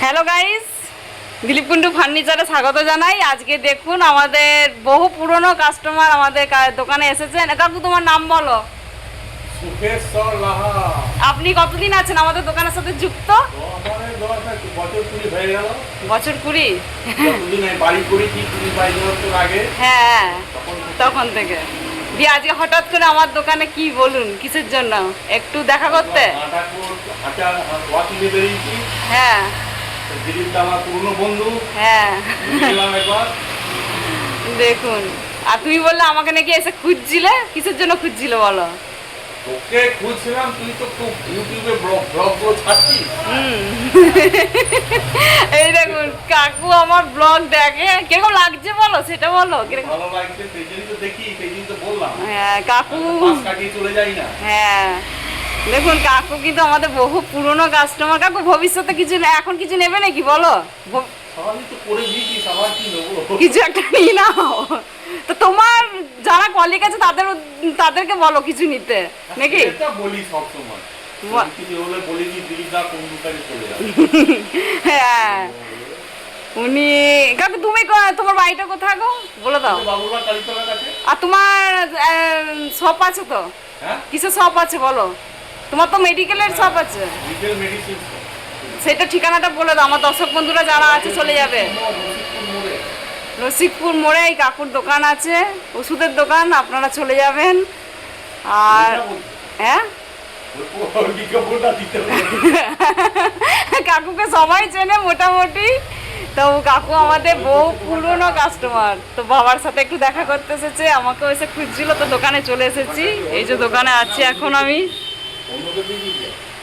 Hello guys, Dilip Kundu ফার্নিচারে স্বাগত জানাই। আজকে দেখুন আমাদের বহু পুরনো কাস্টমার আমাদের দোকানে এসেছেন। কাকু তোমার নাম বলো। সুখেশ্বর লাহা। আপনি কতদিন আছেন আমাদের দোকানের সাথে যুক্ত? বছর 20 হয়ে গেল। বছর 20? বাড়ি করি কি 20-22 বছর আগে। হ্যাঁ, তখন থেকে। দিয়ে আজকে হঠাৎ করে আমার দোকানে কি বলুন, কিসের জন্য? একটু দেখা করতে? হ্যাঁ দিলীপটা আমার পুরনো বন্ধু। হ্যাঁ একবার দেখুন, আর তুমি বললে আমাকে নাকি এসে খুঁজছিলে, কিসের জন্য খুঁজছিলে বলো? ওকে খুঁজছিলাম, তুই তো খুব ইউটিউবে ব্লগগুলো ছাড়ছিস। এই দেখুন কাকু আমার ব্লগ দেখে, কিরকম লাগছে বলো, সেটা বলো। ভালো লাগছে, সেই জন্যই তো দেখি, সেই জন্যই তো বললাম। হ্যাঁ কাকু, পাশ কাটিয়ে চলে যাই না। হ্যাঁ দেখুন কাকু কিন্তু আমাদের বহু পুরনো কাস্টমার। কাকু ভবিষ্যতে কিছু এখন কিছু নেবে নাকি বলো? সবাই তো করে দিয়েছি, সবার কি নেবো? কিছু একটা নিয়ে নাও। তো তোমার যারা কলিগ আছে তাদেরকে বলো কিছু নিতে নাকি? এটা বলি সব সময়, কিছু হলে বলি নি দিলীপ দা কোন দোকানে চলে যাবে। হ্যাঁ উনি কাকু তুমি তোমার বাড়িটা কোথায় গো বলে দাও। বাবুরবাগ কালীতলার কাছে। আর তোমার শপ আছে তো? হ্যাঁ, কিসের শপ আছে বলো? তোমার তো মেডিকেলের শপ আছে, রিটেল মেডিসিন। সেটা ঠিকানাটা বলে দাও, আমার দর্শক বন্ধুরা যারা আছে চলে যাবে। রসিকপুর মোড়ে এই কাকুর দোকান আছে, ওষুধের দোকান, আপনারা চলে যাবেন। আর হ্যাঁ কাকুকে সবাই চেনে মোটামুটি। তো কাকু আমাদের বহু পুরনো কাস্টমার, তো বাবার সাথে একটু দেখা করতে এসেছে, আমাকেও এসে খুঁজছিল, তো দোকানে চলে এসেছি। এই যে দোকানে আছি এখন আমি।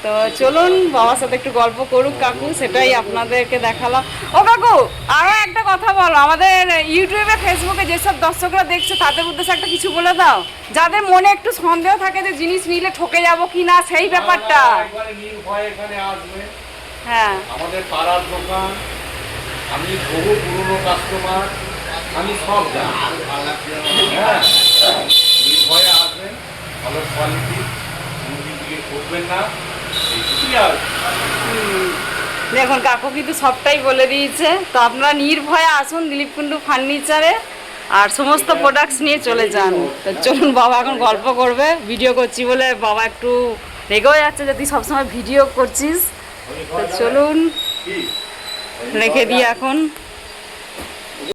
তো চলুন বাবার সাথে একটু গল্প করুক কাকু, সেটাই আপনাদেরকে দেখালাম। ও কাকু আরও একটা কথা বলো, আমাদের ইউটিউবে ফেসবুকে যেসব দর্শকরা দেখছে তাদের উদ্দেশ্যে একটা কিছু বলে দাও, যাদের মনে একটু সন্দেহ থাকে যে জিনিস নিলে ঠকে যাবো কি না, সেই ব্যাপারটা। হ্যাঁ আমাদের পাড়ার দোকান, আমি বহু পুরনো কাস্টমার, আমি সব জানি। হ্যাঁ, নির্ভয়ে আসবেন, ভালো কোয়ালিটি, মুরগির দিকে করবেন না, এইটুকুই আর। দেখুন কাকু কিন্তু সবটাই বলে দিয়েছে। তো আপনারা নির্ভয়ে আসুন দিলীপ কুন্ডু ফার্নিচারে, আর সমস্ত প্রোডাক্টস নিয়ে চলে যান। তো চলুন, বাবা এখন গল্প করবে, ভিডিও করছি বলে বাবা একটু রেগেও যাচ্ছে যে তুই সবসময় ভিডিও করছিস। তো চলুন রেখে দিই এখন।